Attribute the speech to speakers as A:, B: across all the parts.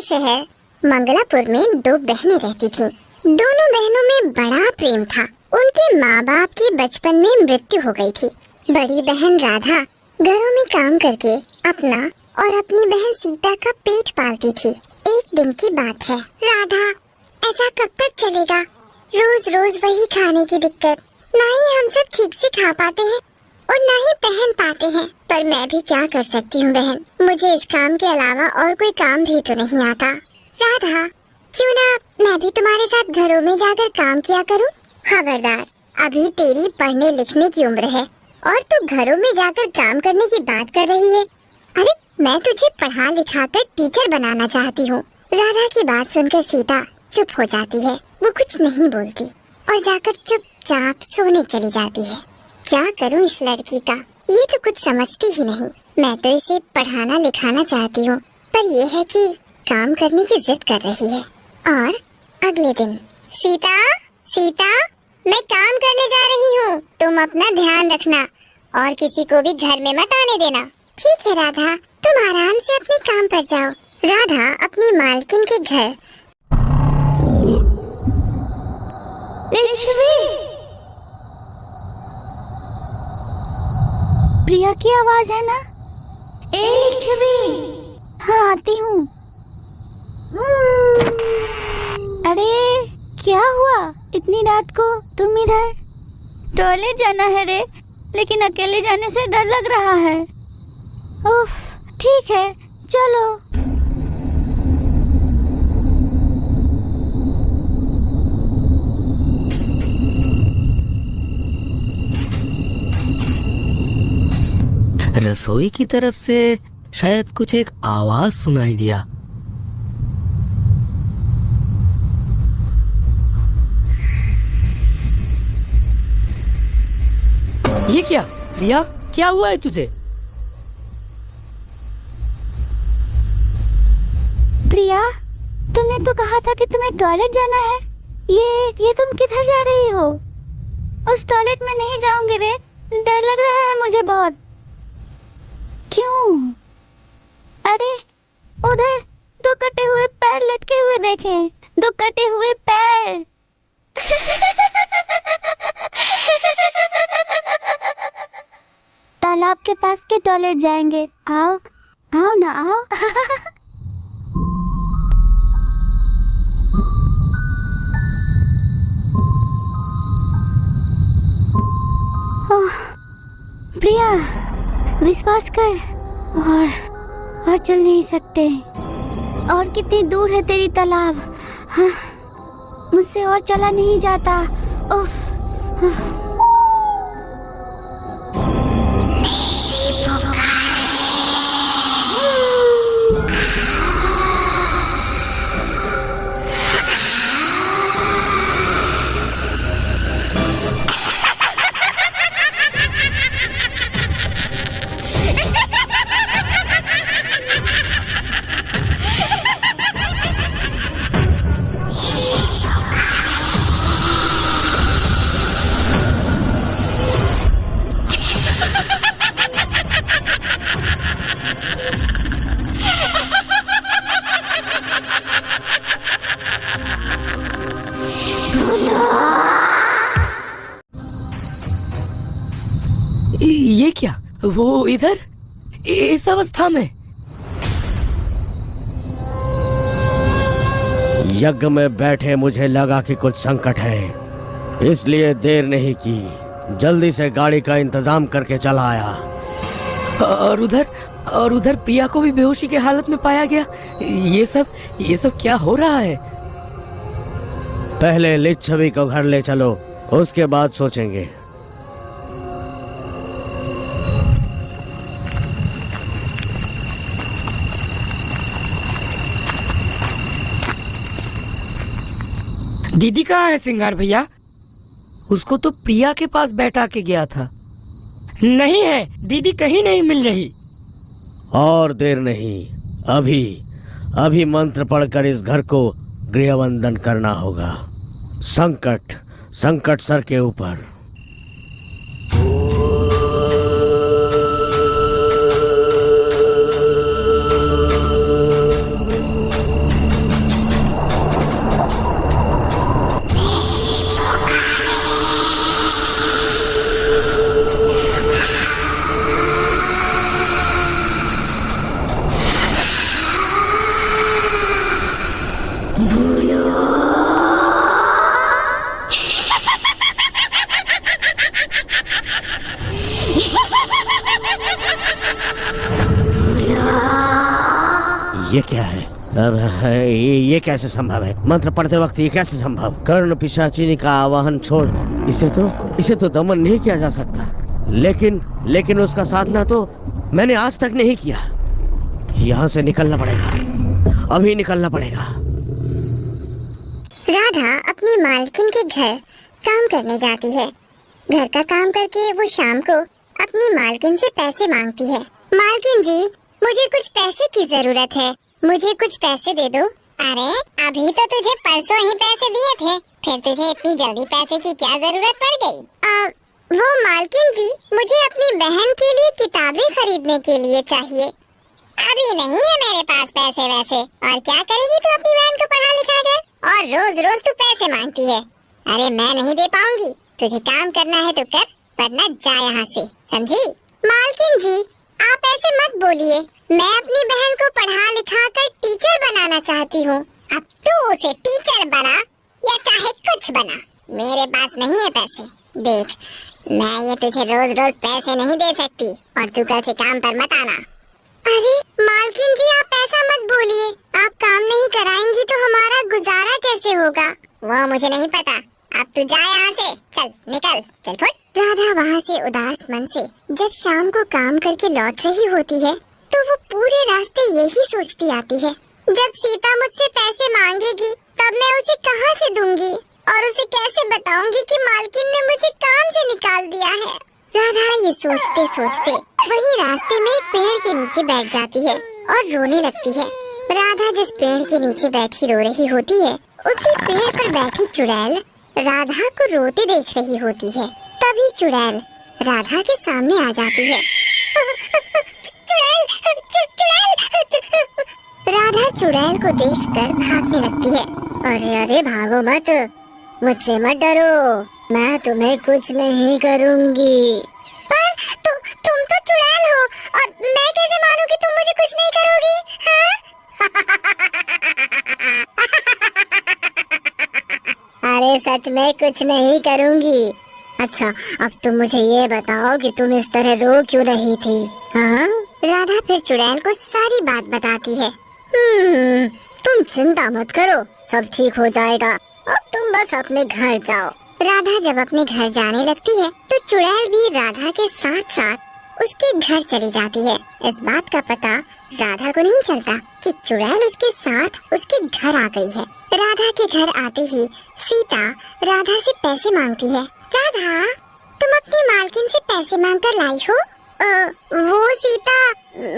A: शहर मंगलापुर में दो बहनें रहती थीं। दोनों बहनों में बड़ा प्रेम था। उनके माँ बाप की बचपन में मृत्यु हो गई थी। बड़ी बहन राधा घरों में काम करके अपना और अपनी बहन सीता का पेट पालती थी। एक दिन की बात है। राधा, ऐसा कब तक चलेगा? रोज रोज वही खाने की दिक्कत। ना ही हम सब ठीक से खा पाते हैं और ना ही पहन पाते हैं। पर मैं भी क्या कर सकती हूँ बहन, मुझे इस काम के अलावा और कोई काम भी तो नहीं आता। राधा, क्यों ना मैं भी तुम्हारे साथ घरों में जाकर काम किया करूँ? खबरदार, अभी तेरी पढ़ने लिखने की उम्र है और तू घरों में जाकर काम करने की बात कर रही है। अरे, मैं तुझे पढ़ा लिखा कर टीचर बनाना चाहती हूँ। राधा की बात सुनकर सीता चुप हो जाती है। वो कुछ नहीं बोलती और जाकर चुपचाप सोने चली जाती है। क्या करूँ इस लड़की का, ये तो कुछ समझती ही नहीं। मैं तो इसे पढ़ाना लिखाना चाहती हूँ, पर ये है कि काम करने की जिद कर रही है। और अगले दिन, सीता, सीता, मैं काम करने जा रही हूँ, तुम अपना ध्यान रखना और किसी को भी घर में मत आने देना। ठीक है राधा, तुम आराम से अपने काम पर जाओ। राधा अपनी मालकिन के घर।
B: लक्ष्मी, प्रिया की आवाज है ना? ए लक्ष्मी, हाँ आती हूँ। अरे क्या हुआ इतनी रात को तुम इधर? टॉयलेट जाना है रे, लेकिन अकेले जाने से डर लग रहा है। उफ, ठीक है चलो।
C: रसोई की तरफ से शायद कुछ एक आवाज सुनाई दिया। ये क्या प्रिया, क्या हुआ है तुझे?
B: प्रिया, तुमने तो कहा था कि तुम्हें टॉयलेट जाना है। ये तुम किधर जा रही हो? उस टॉयलेट में नहीं जाऊंगी रे, डर लग रहा है मुझे बहुत। क्यों? अरे उधर दो कटे हुए पैर लटके हुए देखे, दो कटे हुए पैर। तालाब के पास के टॉयलेट जाएंगे। आओ आओ ना आओ। प्रिया, विश्वास कर, और चल नहीं सकते। और कितनी दूर है तेरी तालाब? हाँ, मुझसे और चला नहीं जाता। उफ,
C: ये क्या, वो इधर इस अवस्था में?
D: यज्ञ में बैठे मुझे लगा कि कुछ संकट है, इसलिए देर नहीं की, जल्दी से गाड़ी का इंतजाम करके चला आया।
C: और उधर प्रिया को भी बेहोशी की हालत में पाया गया। ये सब क्या हो रहा है?
D: पहले लिच्छवी को घर ले चलो, उसके बाद सोचेंगे।
C: दीदी कहाँ है श्रृंगार भैया? उसको तो प्रिया के पास बैठा के गया था। नहीं है, दीदी कहीं नहीं मिल रही।
D: और देर नहीं, अभी मंत्र पढ़कर इस घर को गृहबंधन करना होगा। संकट सर के ऊपर। ये क्या है? अब ये कैसे संभव है? मंत्र पढ़ते वक्त ये कैसे संभव? कर्ण पिशाचिनी का आवाहन छोड़, इसे तो दमन नहीं किया जा सकता। लेकिन उसका साधना तो मैंने आज तक नहीं किया। यहाँ से निकलना पड़ेगा, अभी निकलना पड़ेगा।
A: राधा अपनी मालकिन के घर काम करने जाती है। घर का काम करके वो शाम को अपनी मालकिन से पैसे मांगती है। मालकिन जी, मुझे कुछ पैसे की जरूरत है, मुझे कुछ पैसे दे दो। अरे अभी तो तुझे परसों ही पैसे दिए थे, फिर तुझे इतनी जल्दी पैसे की क्या जरूरत पड़ गई? वो मालकिन जी, मुझे अपनी बहन के लिए किताबें खरीदने के लिए चाहिए। अभी नहीं है मेरे पास पैसे वैसे। और क्या करेगी तू अपनी बहन को पढ़ा लिखा कर, और रोज रोज तू पैसे मांगती है। अरे मैं नहीं दे पाऊंगी, तुझे काम करना है तो कर, वरना जा यहाँ से, समझी? मालकिन जी, आप ऐसे मत बोलिए, मैं अपनी बहन को पढ़ा लिखा कर टीचर बनाना चाहती हूँ। अब तू उसे टीचर बना या चाहे कुछ बना, मेरे पास नहीं है पैसे। देख, मैं ये तुझे रोज रोज पैसे नहीं दे सकती, और तू कल से काम पर मत आना। अरे मालकिन जी, आप ऐसा मत बोलिए, आप काम नहीं कराएंगी तो हमारा गुजारा कैसे होगा? वो मुझे नहीं पता, अब तू जा यहाँ से, चल निकल, चल फुट। राधा वहाँ से उदास मन से जब शाम को काम करके लौट रही होती है तो वो पूरे रास्ते यही सोचती आती है, जब सीता मुझसे पैसे मांगेगी तब मैं उसे कहाँ से दूंगी, और उसे कैसे बताऊंगी कि मालकिन ने मुझे काम से निकाल दिया है। राधा ये सोचते सोचते वही रास्ते में एक पेड़ के नीचे बैठ जाती है और रोने लगती है। राधा जिस पेड़ के नीचे बैठी रो रही होती है, उसी पेड़ पर बैठी चुड़ैल राधा को रोते देख रही होती है। तभी चुड़ैल राधा के सामने आ जाती है। राधा चुड़ैल को देखकर भागने लगती है। अरे अरे भागो मत, मुझसे मत डरो, मैं तुम्हें कुछ नहीं करूंगी। पर तुम तो चुड़ैल हो, और मैं कैसे मानूं कि तुम मुझे कुछ नहीं करोगी? हाँ? अरे सच में कुछ नहीं करूंगी। अच्छा, अब तुम मुझे ये बताओ कि तुम इस तरह रो क्यों रही थी? हाँ? राधा फिर चुड़ैल को सारी बात बताती है। तुम चिंता मत करो, सब ठीक हो जाएगा, अब तुम बस अपने घर जाओ। राधा जब अपने घर जाने लगती है तो चुड़ैल भी राधा के साथ साथ उसके घर चली जाती है। इस बात का पता राधा को नहीं चलता कि चुड़ैल उसके साथ उसके घर आ गई है। राधा के घर आते ही सीता राधा से पैसे मांगती है। राधा, तुम अपनी मालकिन से पैसे मांगकर लाई हो? वो सीता,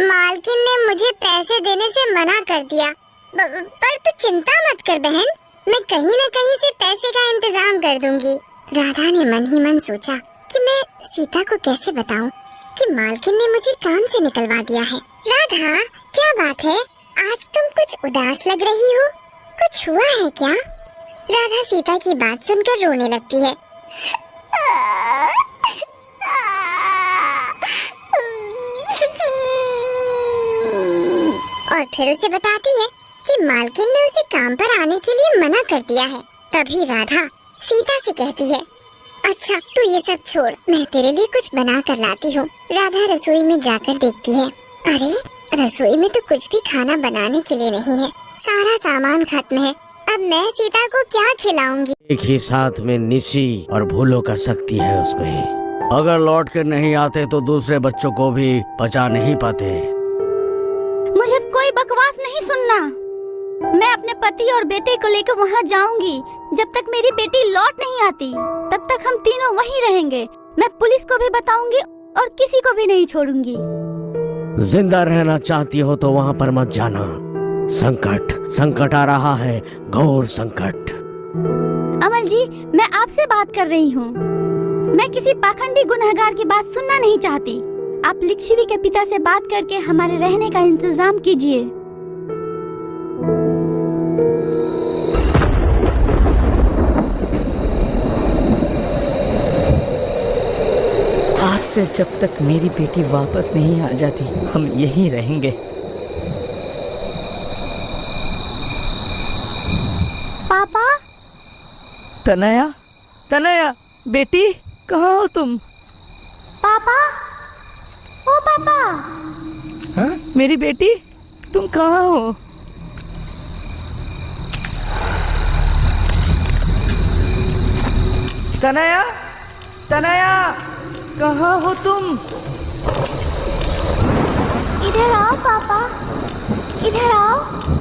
A: मालकिन ने मुझे पैसे देने से मना कर दिया, पर तू चिंता मत कर बहन, मैं कहीं न कहीं से पैसे का इंतजाम कर दूंगी। राधा ने मन ही मन सोचा कि मैं सीता को कैसे बताऊं कि मालकिन ने मुझे काम से निकलवा दिया है। राधा, क्या बात है, आज तुम कुछ उदास लग रही हो, कुछ हुआ है क्या? राधा सीता की बात सुनकर रोने लगती है। और फिर उसे बताती है कि मालकिन ने उसे काम पर आने के लिए मना कर दिया है। तभी राधा सीता से कहती है, अच्छा तू ये सब छोड़, मैं तेरे लिए कुछ बना कर लाती हूँ। राधा रसोई में जाकर देखती है, अरे रसोई में तो कुछ भी खाना बनाने के लिए नहीं है, सारा सामान खत्म है। अब मैं सीता को क्या खिलाऊंगी?
D: एक ही साथ में निशी और भूलों का शक्ति है उसमें। अगर लौट कर नहीं आते तो दूसरे बच्चों को भी बचा नहीं पाते।
B: मुझे कोई बकवास नहीं सुनना। मैं अपने पति और बेटे को लेकर वहाँ जाऊंगी। जब तक मेरी बेटी लौट नहीं आती तब तक हम तीनों वहीं रहेंगे। मैं पुलिस को भी बताऊंगी और किसी को भी नहीं छोड़ूंगी।
D: जिंदा रहना चाहती हो तो वहाँ पर मत जाना। संकट आ रहा है, घोर संकट।
B: अमल जी, मैं आपसे बात कर रही हूँ। मैं किसी पाखंडी गुनहगार की बात सुनना नहीं चाहती। आप लिच्छवी के पिता से बात करके हमारे रहने का इंतजाम कीजिए।
C: आज से जब तक मेरी बेटी वापस नहीं आ जाती हम यहीं रहेंगे।
B: पापा,
C: तनया बेटी, कहाँ हो तुम?
B: पापा, ओ पापा।
C: हाँ? मेरी बेटी, तुम कहाँ हो? तनया, तनया, कहाँ हो तुम?
B: इधर आओ पापा, इधर आओ।